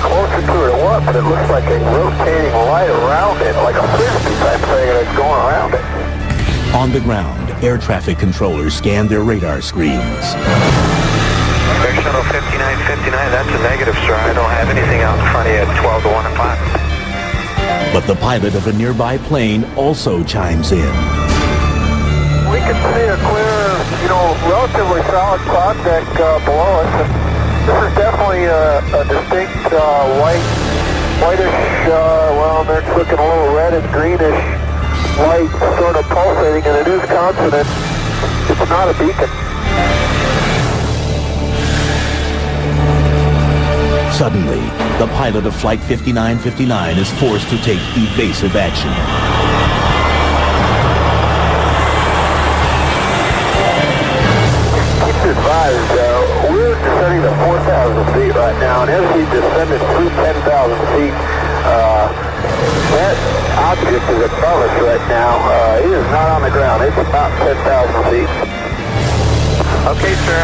closer to it or what, but it looks like a rotating light around it, like a frisbee type thing, and it's going around it. On the ground, air traffic controllers scan their radar screens. Air Shuttle 5959, that's a negative, sir. I don't have anything out in front of you at 12 to 1 o'clock. But the pilot of a nearby plane also chimes in. We can see a clear, relatively solid cloud deck below us. And this is definitely a distinct whitish, well, it's looking a little red and greenish light sort of pulsating, and it is constant. It's not a beacon. Suddenly, the pilot of Flight 5959 is forced to take evasive action. Keep advised, we're descending to 4,000 feet right now, and as we descended through 10,000 feet, that object is above us right now. It is not on the ground. It's about 10,000 feet. Okay, sir,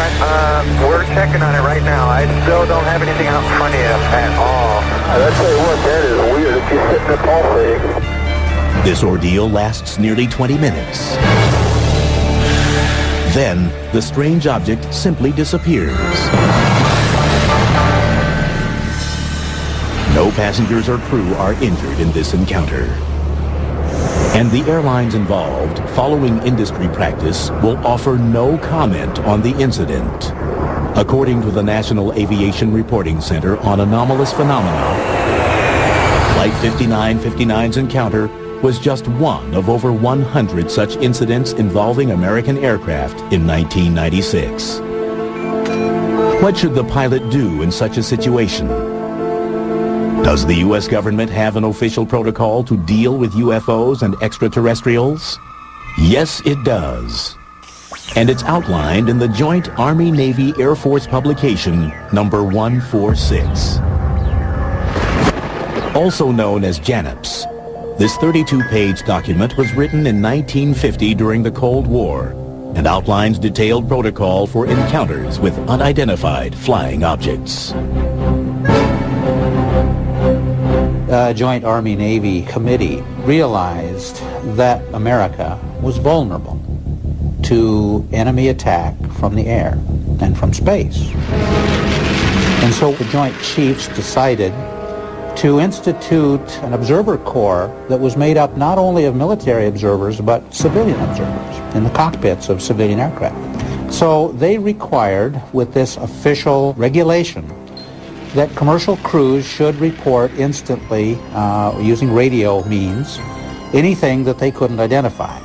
we're checking on it right now. I still don't have anything out in front of you at all. I'll tell you what, that is weird if you're sitting there pulsating. This ordeal lasts nearly 20 minutes. Then, the strange object simply disappears. No passengers or crew are injured in this encounter. And the airlines involved, following industry practice, will offer no comment on the incident. According to the National Aviation Reporting Center on Anomalous Phenomena, Flight 5959's encounter was just one of over 100 such incidents involving American aircraft in 1996. What should the pilot do in such a situation? Does the U.S. government have an official protocol to deal with UFOs and extraterrestrials? Yes, it does. And it's outlined in the Joint Army-Navy-Air Force publication number 146. Also known as JANAPS, this 32-page document was written in 1950 during the Cold War and outlines detailed protocol for encounters with unidentified flying objects. Joint Army-Navy Committee realized that America was vulnerable to enemy attack from the air and from space. And so the Joint Chiefs decided to institute an observer corps that was made up not only of military observers but civilian observers in the cockpits of civilian aircraft. So they required, with this official regulation, that commercial crews should report instantly, using radio means, anything that they couldn't identify.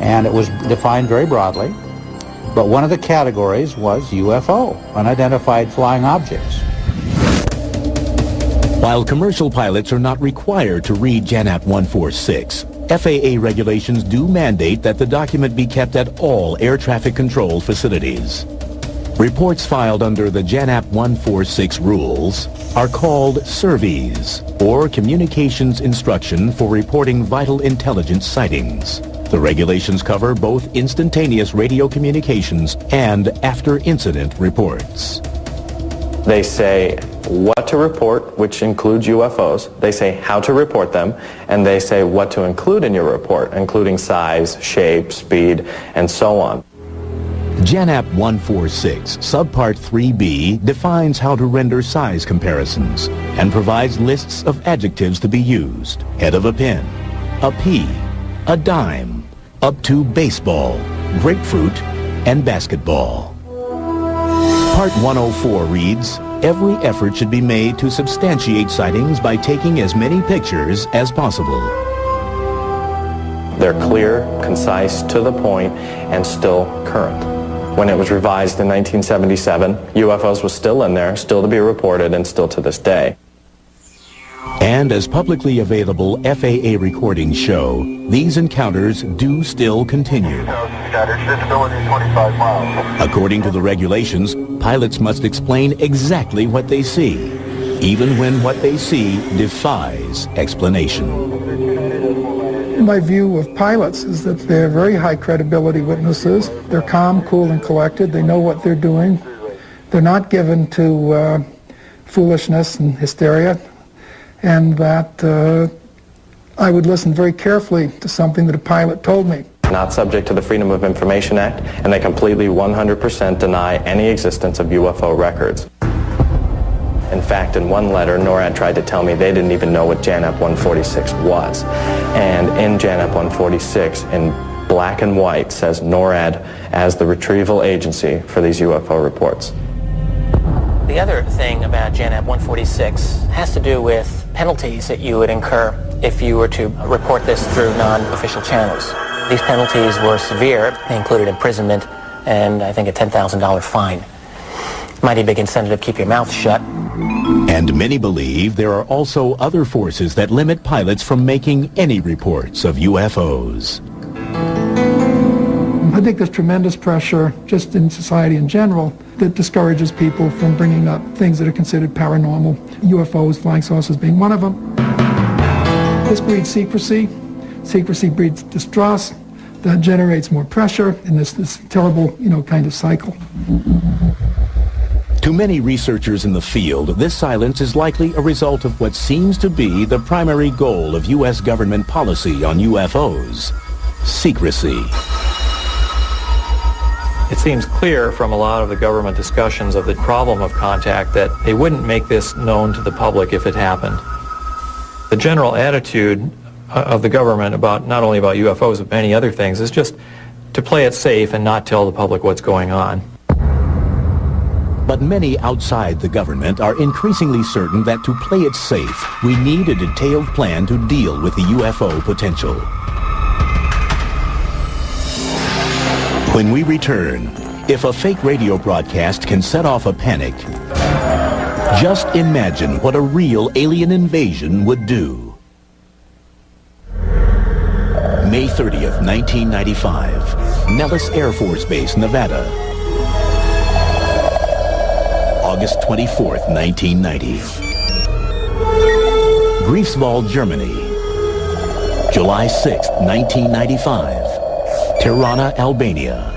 And it was defined very broadly, but one of the categories was UFO, unidentified flying objects. While commercial pilots are not required to read JANAP 146, FAA regulations do mandate that the document be kept at all air traffic control facilities. Reports filed under the JANAP 146 rules are called SIRVIs, or Communications Instruction for Reporting Vital Intelligence Sightings. The regulations cover both instantaneous radio communications and after-incident reports. They say what to report, which includes UFOs. They say how to report them, and they say what to include in your report, including size, shape, speed, and so on. JANAP 146, Subpart 3B, defines how to render size comparisons and provides lists of adjectives to be used: head of a pin, a pea, a dime, up to baseball, grapefruit, and basketball. Part 104 reads, every effort should be made to substantiate sightings by taking as many pictures as possible. They're clear, concise, to the point, and still current. When it was revised in 1977, UFOs was still in there, still to be reported, and still to this day. And as publicly available FAA recordings show, these encounters do still continue. According to the regulations, pilots must explain exactly what they see, even when what they see defies explanation. My view of pilots is that they're very high credibility witnesses. They're calm, cool, and collected. They know what they're doing. They're not given to foolishness and hysteria, and that I would listen very carefully to something that a pilot told me. Not subject to the Freedom of Information Act, and they completely 100% deny any existence of UFO records. In fact, in one letter, NORAD tried to tell me they didn't even know what JANAP 146 was. And in JANAP 146, in black and white, says NORAD as the retrieval agency for these UFO reports. The other thing about JANAP 146 has to do with penalties that you would incur if you were to report this through non-official channels. These penalties were severe. They included imprisonment and I think a $10,000 fine. Mighty big incentive to keep your mouth shut. And many believe there are also other forces that limit pilots from making any reports of UFOs. I think there's tremendous pressure just in society in general that discourages people from bringing up things that are considered paranormal, UFOs, flying saucers being one of them. This breeds secrecy. Secrecy breeds distrust. That generates more pressure in this terrible, kind of cycle. To many researchers in the field, this silence is likely a result of what seems to be the primary goal of U.S. government policy on UFOs: secrecy. It seems clear from a lot of the government discussions of the problem of contact that they wouldn't make this known to the public if it happened. The general attitude of the government about not only about UFOs but many other things is just to play it safe and not tell the public what's going on. But many outside the government are increasingly certain that to play it safe, we need a detailed plan to deal with the UFO potential. When we return, if a fake radio broadcast can set off a panic, just imagine what a real alien invasion would do. May 30th, 1995, Nellis Air Force Base, Nevada. August 24th, 1990. Greifswald, Germany. July 6th, 1995. Tirana, Albania.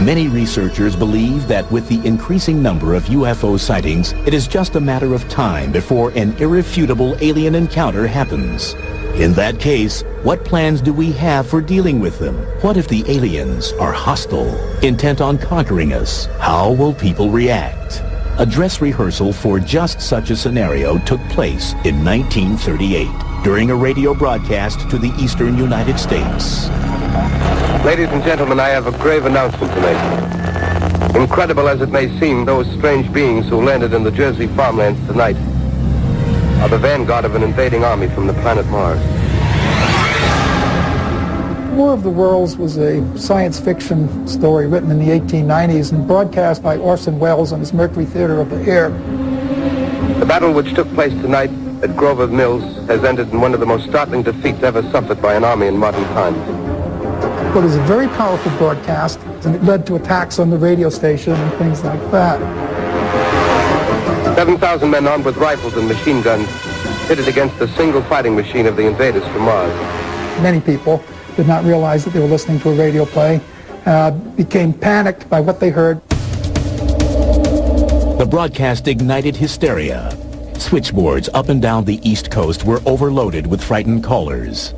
Many researchers believe that with the increasing number of UFO sightings, it is just a matter of time before an irrefutable alien encounter happens. In that case, what plans do we have for dealing with them? What if the aliens are hostile, intent on conquering us? How will people react? A dress rehearsal for just such a scenario took place in 1938 during a radio broadcast to the eastern United States. Ladies and gentlemen, I have a grave announcement to make. Incredible as it may seem, those strange beings who landed in the Jersey farmlands tonight are the vanguard of an invading army from the planet Mars. War of the Worlds was a science fiction story written in the 1890s and broadcast by Orson Welles on his Mercury Theater of the Air. The battle which took place tonight at Grover Mills has ended in one of the most startling defeats ever suffered by an army in modern times. It was a very powerful broadcast, and it led to attacks on the radio station and things like that. 7,000 men armed with rifles and machine guns pitted against the single fighting machine of the invaders from Mars. Many people did not realize that they were listening to a radio play, became panicked by what they heard. The broadcast ignited hysteria. Switchboards up and down the East Coast were overloaded with frightened callers.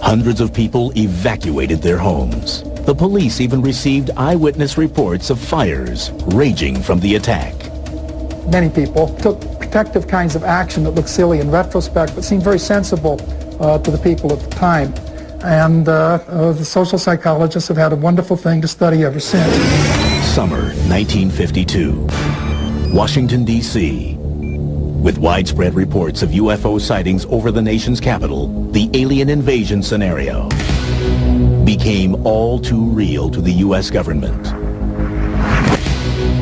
Hundreds of people evacuated their homes. The police even received eyewitness reports of fires raging from the attack. Many people took protective kinds of action that looked silly in retrospect, but seemed very sensible to the people at the time. And the social psychologists have had a wonderful thing to study ever since. Summer 1952. Washington, D.C. With widespread reports of UFO sightings over the nation's capital, the alien invasion scenario became all too real to the U.S. government.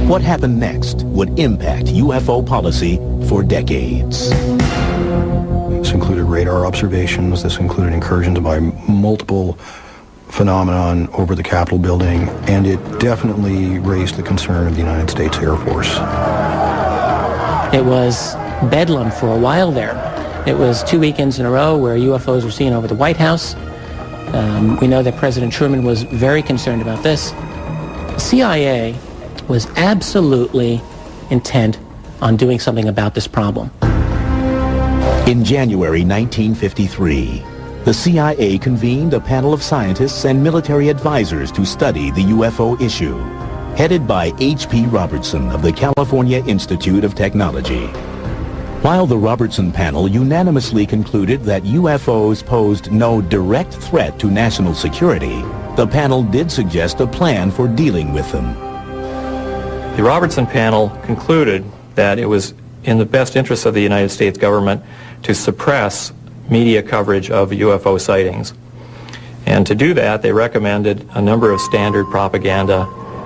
What happened next would impact UFO policy for decades. This included radar observations. This included incursions by multiple phenomenon over the Capitol building, and it definitely raised the concern of the United States Air Force. It was bedlam for a while there. It was 2 weekends in a row where UFOs were seen over the White House. We know that President Truman was very concerned about this. The CIA was absolutely intent on doing something about this problem. In January 1953, the CIA convened a panel of scientists and military advisors to study the UFO issue, headed by H.P. Robertson of the California Institute of Technology. While the Robertson panel unanimously concluded that UFOs posed no direct threat to national security, the panel did suggest a plan for dealing with them. The Robertson panel concluded that it was in the best interest of the United States government to suppress media coverage of UFO sightings. And to do that, they recommended a number of standard propaganda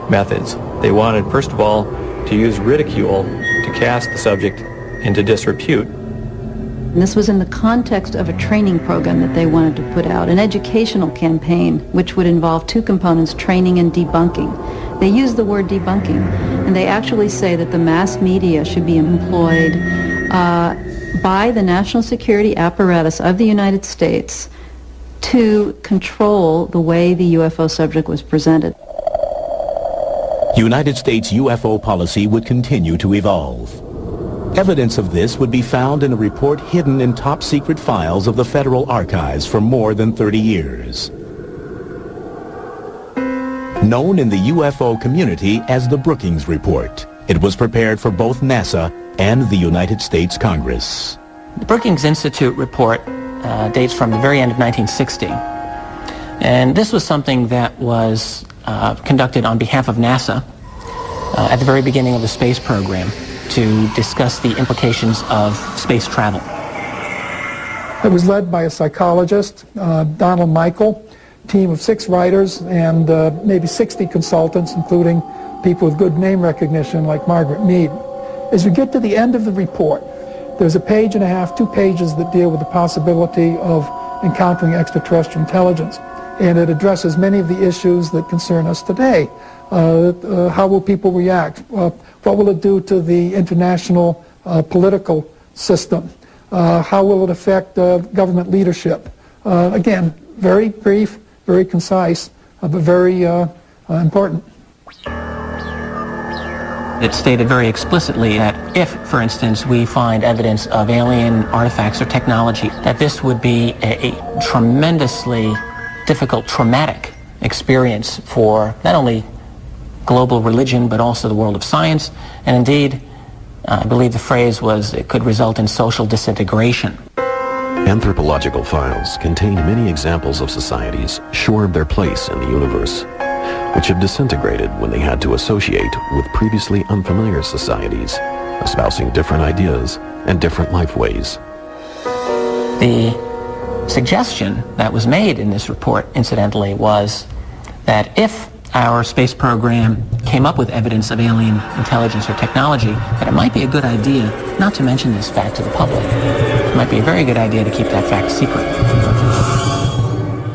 methods. They wanted, first of all, to use ridicule to cast the subject into disrepute. And this was in the context of a training program that they wanted to put out, an educational campaign which would involve two components, training and debunking. They use the word debunking, and they actually say that the mass media should be employed by the national security apparatus of the United States to control the way the UFO subject was presented. United States UFO policy would continue to evolve. Evidence of this would be found in a report hidden in top-secret files of the Federal Archives for more than 30 years. Known in the UFO community as the Brookings Report, it was prepared for both NASA and the United States Congress. The Brookings Institute report dates from the very end of 1960. And this was something that was conducted on behalf of NASA at the very beginning of the space program to discuss the implications of space travel. It was led by a psychologist, Donald Michael, team of 6 writers and maybe 60 consultants, including people with good name recognition like Margaret Mead. As we get to the end of the report, there's a page and a half, 2 pages that deal with the possibility of encountering extraterrestrial intelligence. And it addresses many of the issues that concern us today. How will people react? What will it do to the international political system? How will it affect government leadership? Again, very brief, very concise, but very important. It stated very explicitly that if, for instance, we find evidence of alien artifacts or technology, that this would be a tremendously difficult, traumatic experience for not only global religion, but also the world of science. And indeed, I believe the phrase was, it could result in social disintegration. Anthropological files contained many examples of societies sure of their place in the universe, which have disintegrated when they had to associate with previously unfamiliar societies, espousing different ideas and different life ways. The suggestion that was made in this report, incidentally, was that if our space program came up with evidence of alien intelligence or technology, that it might be a good idea not to mention this fact to the public. It might be a very good idea to keep that fact secret.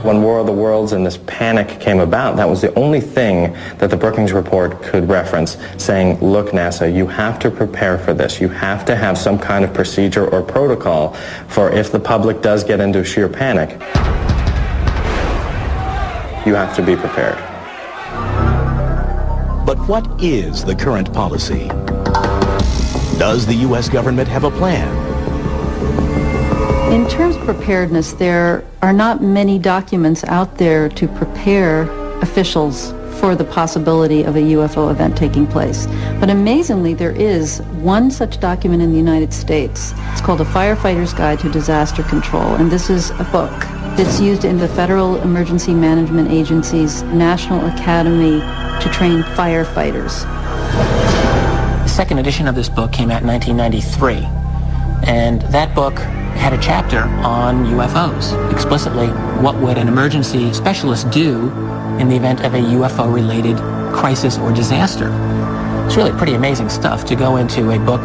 When War of the Worlds and this panic came about, that was the only thing that the Brookings Report could reference, saying, look, NASA, you have to prepare for this. You have to have some kind of procedure or protocol for if the public does get into sheer panic. You have to be prepared. But what is the current policy? Does the U.S. government have a plan? In terms of preparedness, there are not many documents out there to prepare officials for the possibility of a UFO event taking place. But amazingly, there is one such document in the United States. It's called A Firefighter's Guide to Disaster Control, and this is a book that's used in the Federal Emergency Management Agency's National Academy to train firefighters. The second edition of this book came out in 1993, and that book had a chapter on UFOs. Explicitly, what would an emergency specialist do in the event of a UFO-related crisis or disaster? It's really pretty amazing stuff to go into a book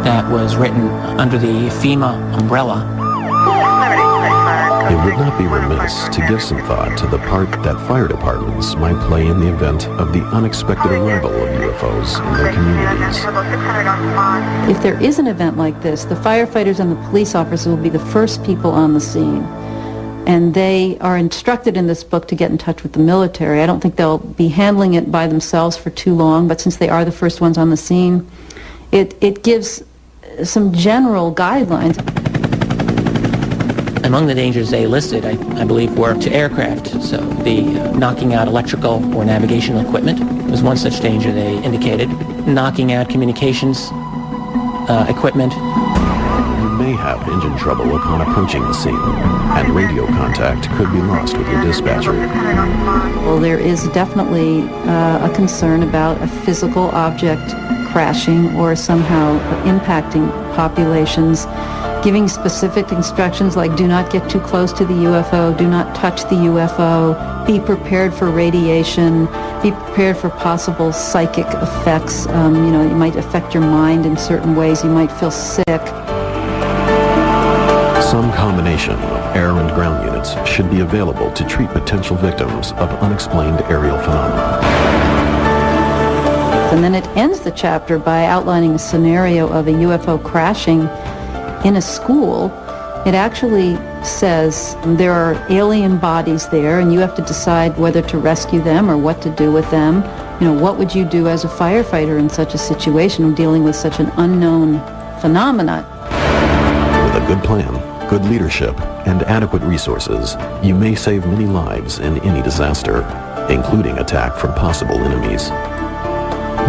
that was written under the FEMA umbrella. It would not be remiss to give some thought to the part that fire departments might play in the event of the unexpected arrival of UFOs in their communities. If there is an event like this, the firefighters and the police officers will be the first people on the scene. And they are instructed in this book to get in touch with the military. I don't think they'll be handling it by themselves for too long, but since they are the first ones on the scene, It gives some general guidelines. Among the dangers they listed, I believe, were to aircraft. So the knocking out electrical or navigational equipment was one such danger they indicated. Knocking out communications equipment. You may have engine trouble upon approaching the scene, and radio contact could be lost with your dispatcher. Well, there is definitely a concern about a physical object crashing or somehow impacting populations. Giving specific instructions like do not get too close to the UFO, do not touch the UFO, be prepared for radiation, be prepared for possible psychic effects. You know, it might affect your mind in certain ways. You might feel sick. Some combination of air and ground units should be available to treat potential victims of unexplained aerial phenomena. And then it ends the chapter by outlining a scenario of a UFO crashing in a school. It actually says there are alien bodies there and you have to decide whether to rescue them or what to do with them. You know, what would you do as a firefighter in such a situation dealing with such an unknown phenomenon? With a good plan, good leadership, and adequate resources, you may save many lives in any disaster, including attack from possible enemies.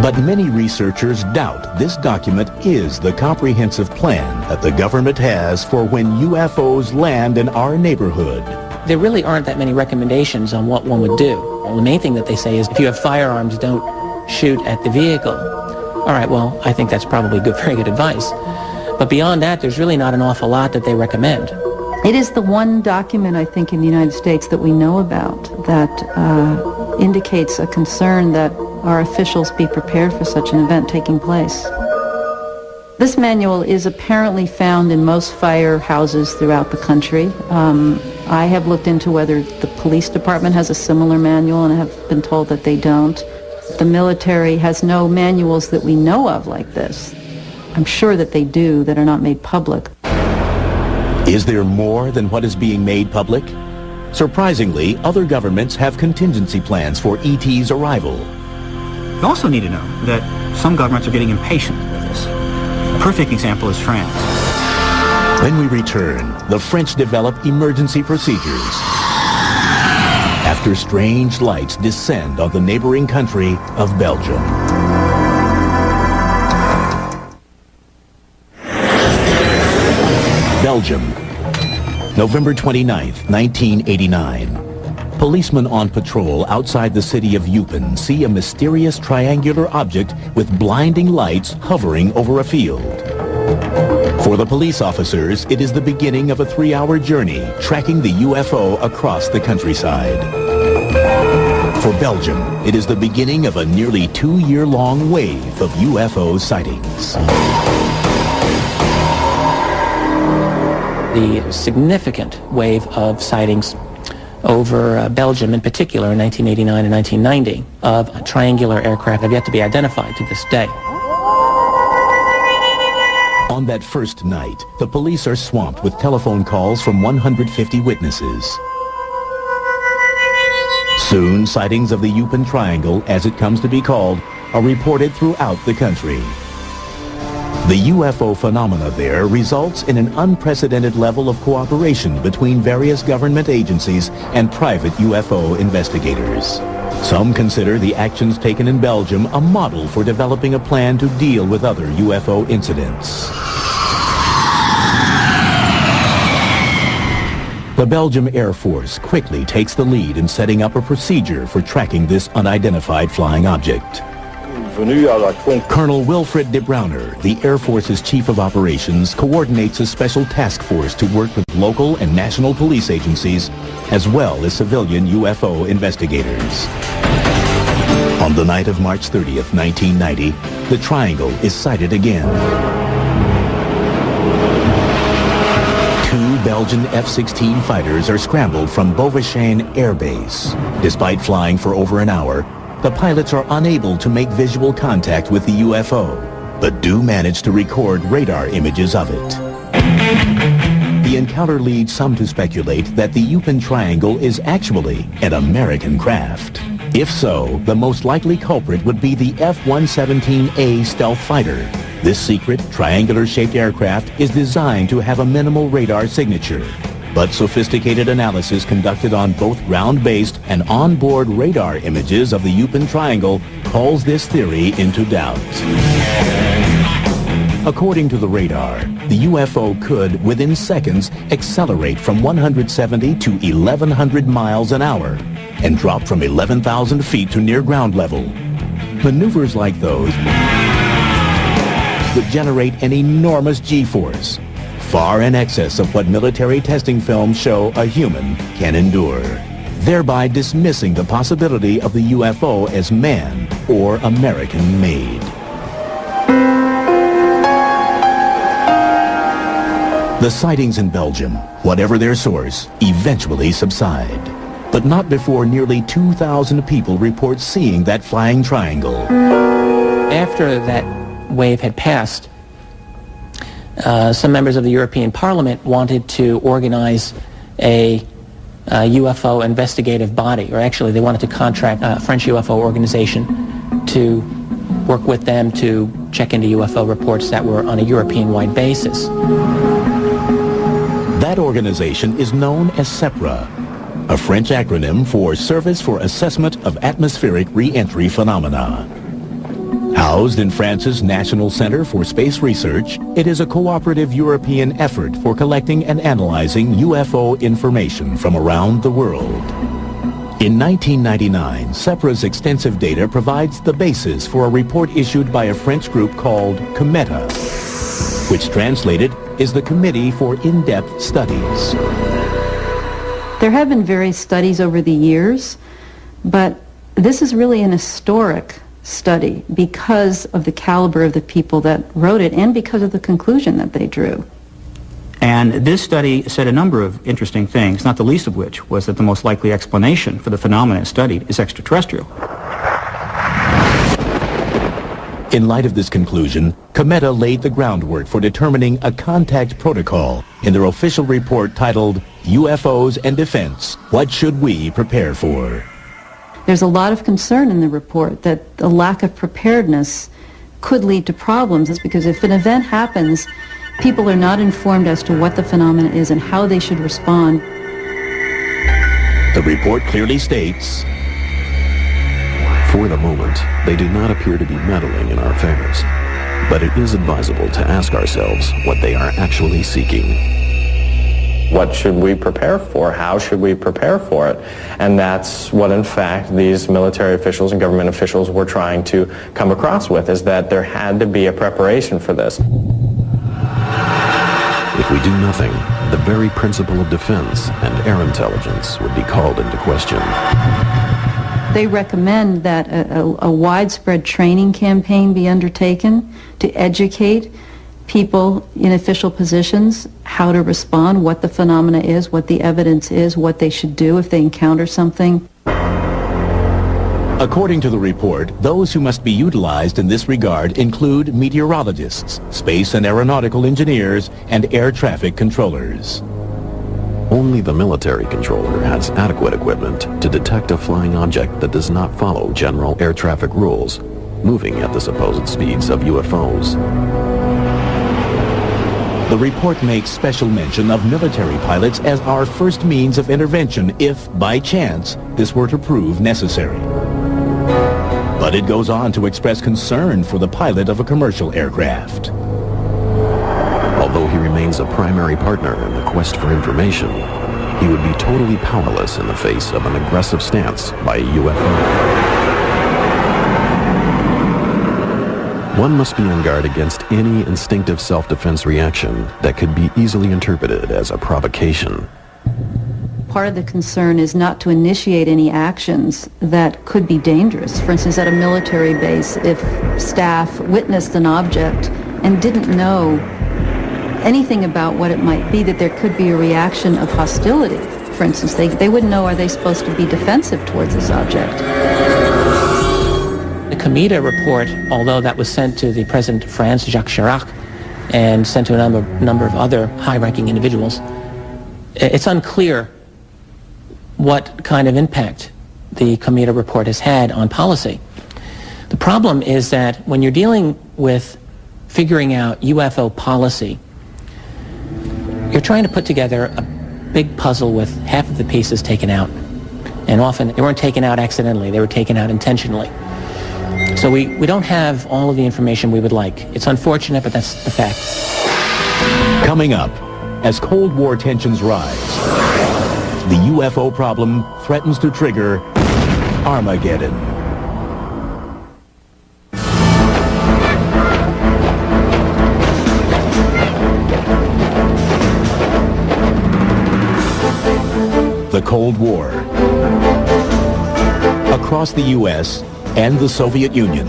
But many researchers doubt this document is the comprehensive plan that the government has for when UFOs land in our neighborhood. There really aren't that many recommendations on what one would do. Well, the main thing that they say is if you have firearms, don't shoot at the vehicle. All right, well, I think that's probably very good advice. But beyond that, there's really not an awful lot that they recommend. It is the one document, I think, in the United States that we know about that indicates a concern that our officials be prepared for such an event taking place. This manual is apparently found in most firehouses throughout the country. I have looked into whether the police department has a similar manual and have been told that they don't. The military has no manuals that we know of like this. I'm sure that they do that are not made public. Is there more than what is being made public? Surprisingly, other governments have contingency plans for ET's arrival. You also need to know that some governments are getting impatient with this. A perfect example is France. When we return, the French develop emergency procedures after strange lights descend on the neighboring country of Belgium. Belgium, November 29th, 1989. Policemen on patrol outside the city of Eupen see a mysterious triangular object with blinding lights hovering over a field. For the police officers, it is the beginning of a 3-hour journey tracking the UFO across the countryside. For Belgium, it is the beginning of a nearly 2-year-long wave of UFO sightings. The significant wave of sightings over Belgium in particular in 1989 and 1990 of triangular aircraft have yet to be identified to this day. On that first night, the police are swamped with telephone calls from 150 witnesses. Soon, sightings of the Eupen Triangle, as it comes to be called, are reported throughout the country. The UFO phenomena there results in an unprecedented level of cooperation between various government agencies and private UFO investigators. Some consider the actions taken in Belgium a model for developing a plan to deal with other UFO incidents. The Belgium Air Force quickly takes the lead in setting up a procedure for tracking this unidentified flying object. Colonel Wilfred de Browner, the Air Force's Chief of Operations, coordinates a special task force to work with local and national police agencies, as well as civilian UFO investigators. On the night of March 30th, 1990, the triangle is sighted again. 2 Belgian F-16 fighters are scrambled from Beauvechene Air Base. Despite flying for over an hour, the pilots are unable to make visual contact with the UFO, but do manage to record radar images of it. The encounter leads some to speculate that the Eupen Triangle is actually an American craft. If so, the most likely culprit would be the F-117A stealth fighter. This secret, triangular-shaped aircraft is designed to have a minimal radar signature, but sophisticated analysis conducted on both ground-based and on-board radar images of the Yupan Triangle calls this theory into doubt. According to the radar, the UFO could, within seconds, accelerate from 170 to 1,100 miles an hour and drop from 11,000 feet to near ground level. Maneuvers like those would generate an enormous G-force, far in excess of what military testing films show a human can endure, thereby dismissing the possibility of the UFO as manned or American-made. The sightings in Belgium, whatever their source, eventually subside. But not before nearly 2,000 people report seeing that flying triangle. After that wave had passed, some members of the European Parliament wanted to organize a UFO investigative body, or actually they wanted to contract a French UFO organization to work with them to check into UFO reports that were on a European-wide basis. That organization is known as SEPRA, a French acronym for Service for Assessment of Atmospheric Re-Entry Phenomena. Housed in France's National Center for Space Research, it is a cooperative European effort for collecting and analyzing UFO information from around the world. In 1999, SEPRA's extensive data provides the basis for a report issued by a French group called COMETA, which translated is the Committee for In-Depth Studies. There have been various studies over the years, but this is really an historic study because of the caliber of the people that wrote it and because of the conclusion that they drew. And this study said a number of interesting things, not the least of which was that the most likely explanation for the phenomena studied is extraterrestrial. In light of this conclusion, COMETA laid the groundwork for determining a contact protocol in their official report titled UFOs and Defense, What Should We Prepare For? There's a lot of concern in the report that the lack of preparedness could lead to problems. It's because if an event happens, people are not informed as to what the phenomenon is and how they should respond. The report clearly states, for the moment, they do not appear to be meddling in our affairs, but it is advisable to ask ourselves what they are actually seeking. What should we prepare for? How should we prepare for it? And that's what, in fact, these military officials and government officials were trying to come across with, is that there had to be a preparation for this. If we do nothing, the very principle of defense and air intelligence would be called into question. They recommend that a widespread training campaign be undertaken to educate people in official positions how to respond, what the phenomena is, what the evidence is, what they should do if they encounter something. According to the report, those who must be utilized in this regard include meteorologists, space and aeronautical engineers, and air traffic controllers. Only the military controller has adequate equipment to detect a flying object that does not follow general air traffic rules, moving at the supposed speeds of UFOs. The report makes special mention of military pilots as our first means of intervention if, by chance, this were to prove necessary. But it goes on to express concern for the pilot of a commercial aircraft. Although he remains a primary partner in the quest for information, he would be totally powerless in the face of an aggressive stance by a UFO. One must be on guard against any instinctive self-defense reaction that could be easily interpreted as a provocation. Part of the concern is not to initiate any actions that could be dangerous. For instance, at a military base, if staff witnessed an object and didn't know anything about what it might be, that there could be a reaction of hostility. For instance, they wouldn't know, are they supposed to be defensive towards this object? The COMETA report, although that was sent to the President of France, Jacques Chirac, and sent to a number of other high-ranking individuals, it's unclear what kind of impact the COMETA report has had on policy. The problem is that when you're dealing with figuring out UFO policy, you're trying to put together a big puzzle with half of the pieces taken out. And often they weren't taken out accidentally, they were taken out intentionally. So we don't have all of the information we would like. It's unfortunate, but that's the fact. Coming up, as Cold War tensions rise, the UFO problem threatens to trigger Armageddon. The Cold War. Across the U.S. and the Soviet Union,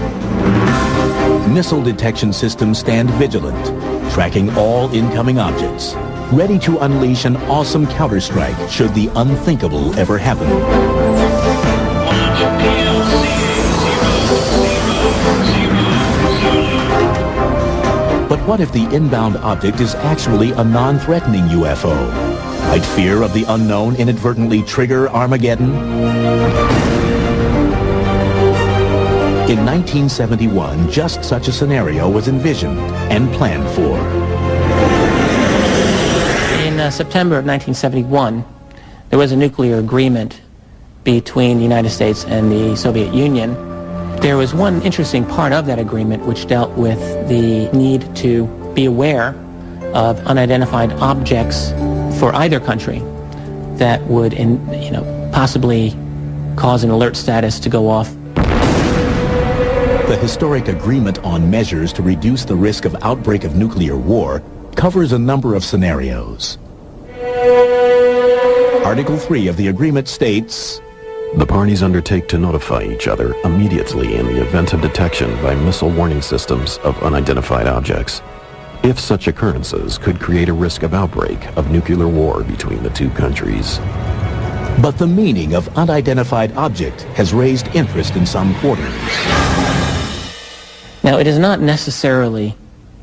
missile detection systems stand vigilant, tracking all incoming objects, ready to unleash an awesome counterstrike should the unthinkable ever happen. But what if the inbound object is actually a non-threatening UFO? Might fear of the unknown inadvertently trigger Armageddon? In 1971, just such a scenario was envisioned and planned for. In September of 1971, there was a nuclear agreement between the United States and the Soviet Union. There was one interesting part of that agreement which dealt with the need to be aware of unidentified objects for either country that would, possibly cause an alert status to go off. The historic agreement on measures to reduce the risk of outbreak of nuclear war covers a number of scenarios. Article 3 of the agreement states, the parties undertake to notify each other immediately in the event of detection by missile warning systems of unidentified objects, if such occurrences could create a risk of outbreak of nuclear war between the two countries. But the meaning of unidentified object has raised interest in some quarters. Now, it is not necessarily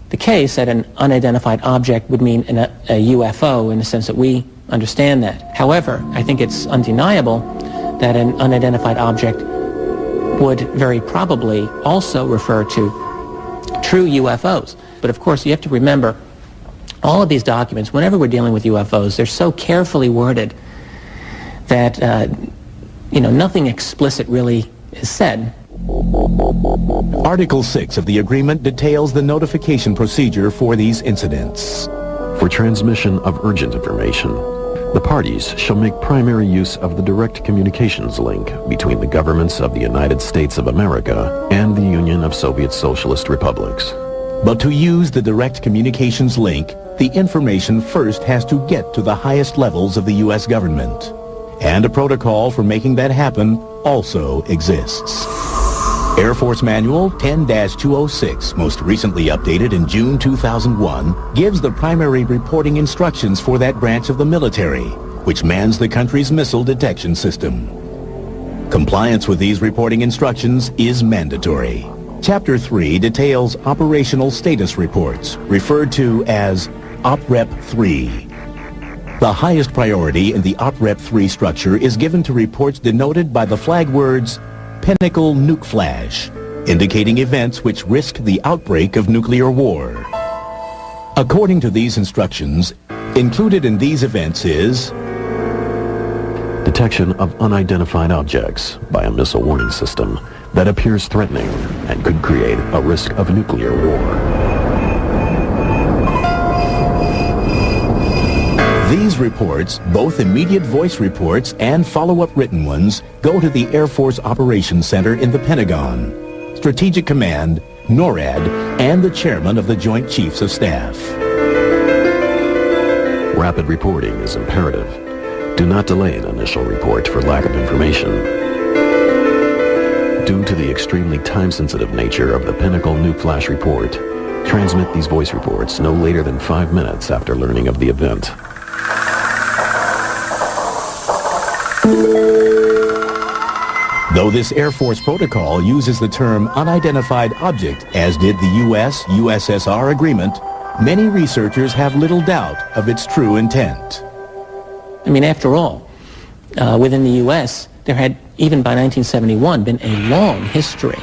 the case that an unidentified object would mean a UFO in the sense that we understand that. However, I think it's undeniable that an unidentified object would very probably also refer to true UFOs. But of course, you have to remember, all of these documents, whenever we're dealing with UFOs, they're so carefully worded that, nothing explicit really is said. Article 6 of the agreement details the notification procedure for these incidents. For transmission of urgent information, the parties shall make primary use of the direct communications link between the governments of the United States of America and the Union of Soviet Socialist Republics. But to use the direct communications link, the information first has to get to the highest levels of the U.S. government. And a protocol for making that happen also exists. Air Force Manual 10-206, most recently updated in June 2001, gives the primary reporting instructions for that branch of the military, which mans the country's missile detection system. Compliance with these reporting instructions is mandatory. Chapter 3 details operational status reports, referred to as OPREP 3. The highest priority in the OPREP 3 structure is given to reports denoted by the flag words Pinnacle Nuke Flash, indicating events which risk the outbreak of nuclear war. According to these instructions, included in these events is detection of unidentified objects by a missile warning system that appears threatening and could create a risk of nuclear war. These reports, both immediate voice reports and follow-up written ones, go to the Air Force Operations Center in the Pentagon, Strategic Command, NORAD, and the chairman of the Joint Chiefs of Staff. Rapid reporting is imperative. Do not delay an initial report for lack of information. Due to the extremely time-sensitive nature of the Pinnacle Nuke Flash report, transmit these voice reports no later than 5 minutes after learning of the event. Though this Air Force protocol uses the term unidentified object, as did the U.S.-USSR agreement, many researchers have little doubt of its true intent. I mean, after all, within the U.S., there had, even by 1971, been a long history,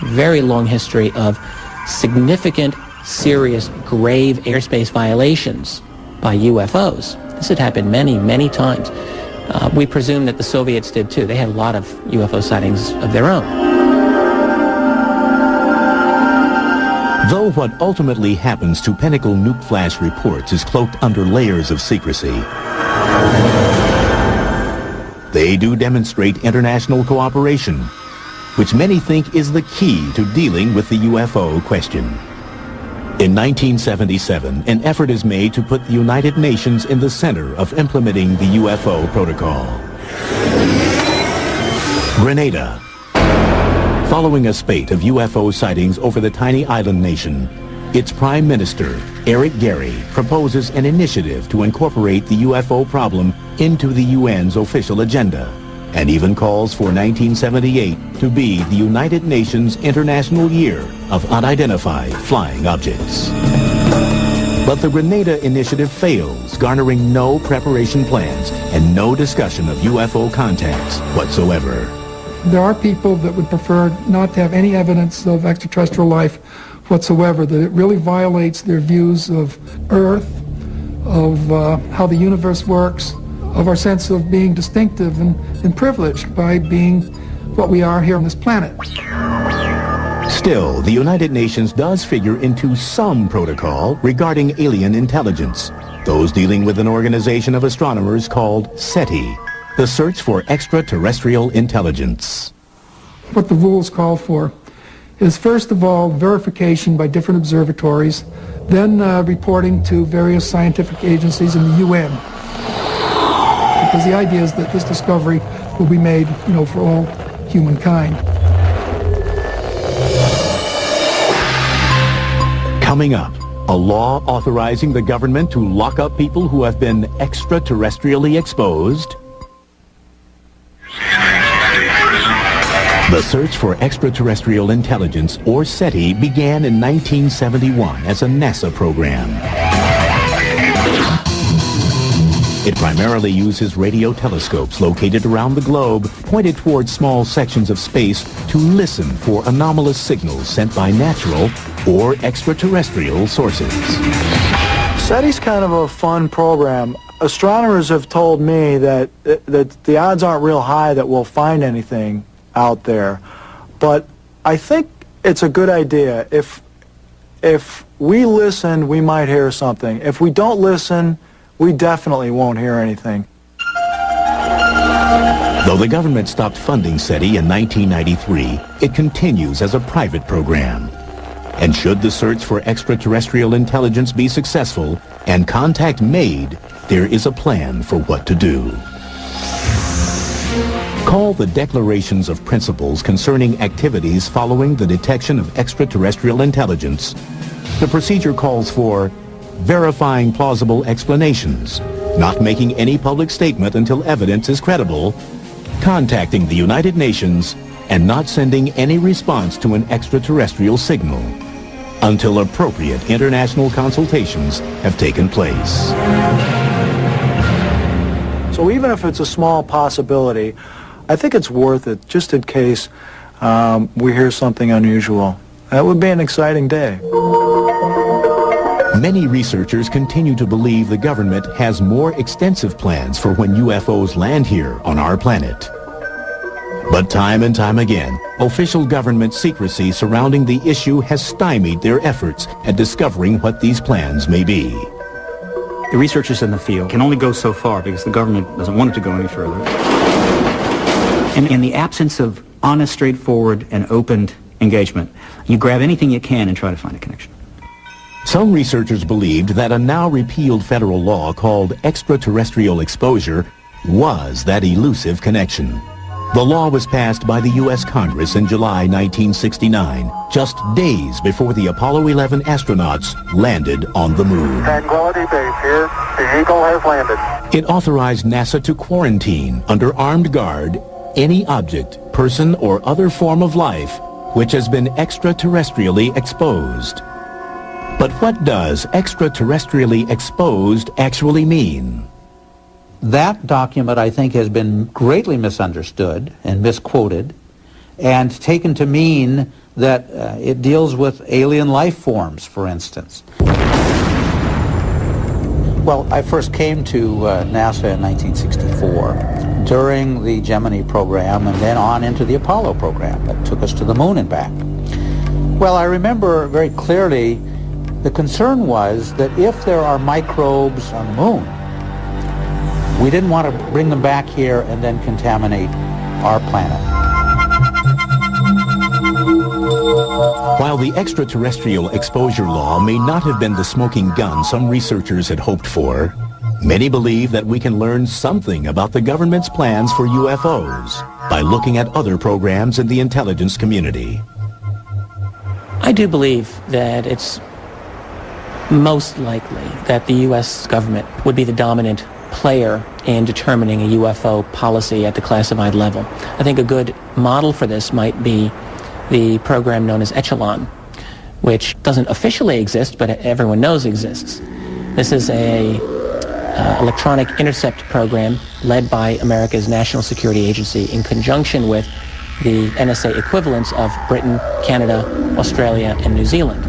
very long history of significant serious, grave airspace violations by UFOs. This had happened many, many times. We presume that the Soviets did too. They had a lot of UFO sightings of their own. Though what ultimately happens to Pinnacle nuke flash reports is cloaked under layers of secrecy, they do demonstrate international cooperation, which many think is the key to dealing with the UFO question. In 1977, an effort is made to put the United Nations in the center of implementing the UFO protocol. Grenada. Following a spate of UFO sightings over the tiny island nation, its Prime Minister, Eric Gary, proposes an initiative to incorporate the UFO problem into the UN's official agenda, and even calls for 1978 to be the United Nations International Year of Unidentified Flying Objects. But the Grenada initiative fails, garnering no preparation plans and no discussion of UFO contacts whatsoever. There are people that would prefer not to have any evidence of extraterrestrial life whatsoever, that it really violates their views of Earth, of how the universe works, of our sense of being distinctive and privileged by being what we are here on this planet. Still, the United Nations does figure into some protocol regarding alien intelligence, those dealing with an organization of astronomers called SETI, the Search for Extraterrestrial Intelligence. What the rules call for is, first of all, verification by different observatories, then reporting to various scientific agencies in the UN. Because the idea is that this discovery will be made, for all humankind. Coming up, a law authorizing the government to lock up people who have been extraterrestrially exposed. The search for extraterrestrial intelligence, or SETI, began in 1971 as a NASA program. It primarily uses radio telescopes located around the globe, pointed towards small sections of space to listen for anomalous signals sent by natural or extraterrestrial sources. SETI's kind of a fun program. Astronomers have told me that the odds aren't real high that we'll find anything out there, but I think it's a good idea. If we listen, we might hear something. If we don't listen, we definitely won't hear anything. Though the government stopped funding SETI in 1993, it continues as a private program. And should the search for extraterrestrial intelligence be successful and contact made, there is a plan for what to do. Called the Declarations of Principles Concerning Activities Following the Detection of Extraterrestrial Intelligence, the procedure calls for verifying plausible explanations, not making any public statement until evidence is credible, contacting the United Nations, and not sending any response to an extraterrestrial signal until appropriate international consultations have taken place. So even if it's a small possibility, I think it's worth it, just in case we hear something unusual. That would be an exciting day. Many researchers continue to believe the government has more extensive plans for when UFOs land here on our planet. But time and time again, official government secrecy surrounding the issue has stymied their efforts at discovering what these plans may be. The researchers in the field can only go so far because the government doesn't want it to go any further. And in the absence of honest, straightforward, and open engagement, you grab anything you can and try to find a connection. Some researchers believed that a now repealed federal law called extraterrestrial exposure was that elusive connection. The law was passed by the U.S. Congress in July 1969, just days before the Apollo 11 astronauts landed on the moon. Tranquility Base here. The Eagle has landed. It authorized NASA to quarantine under armed guard any object, person, or other form of life which has been extraterrestrially exposed. But what does extraterrestrially exposed actually mean? That document, I think, has been greatly misunderstood and misquoted and taken to mean that it deals with alien life forms, for instance. Well, I first came to NASA in 1964 during the Gemini program and then on into the Apollo program that took us to the moon and back. Well, I remember very clearly the concern was that if there are microbes on the moon, we didn't want to bring them back here and then contaminate our planet. While the extraterrestrial exposure law may not have been the smoking gun some researchers had hoped for, many believe that we can learn something about the government's plans for UFOs by looking at other programs in the intelligence community. I do believe that it's most likely that the U.S. government would be the dominant player in determining a UFO policy at the classified level. I think a good model for this might be the program known as Echelon, which doesn't officially exist, but everyone knows exists. This is a electronic intercept program led by America's National Security Agency in conjunction with the NSA equivalents of Britain, Canada, Australia, and New Zealand.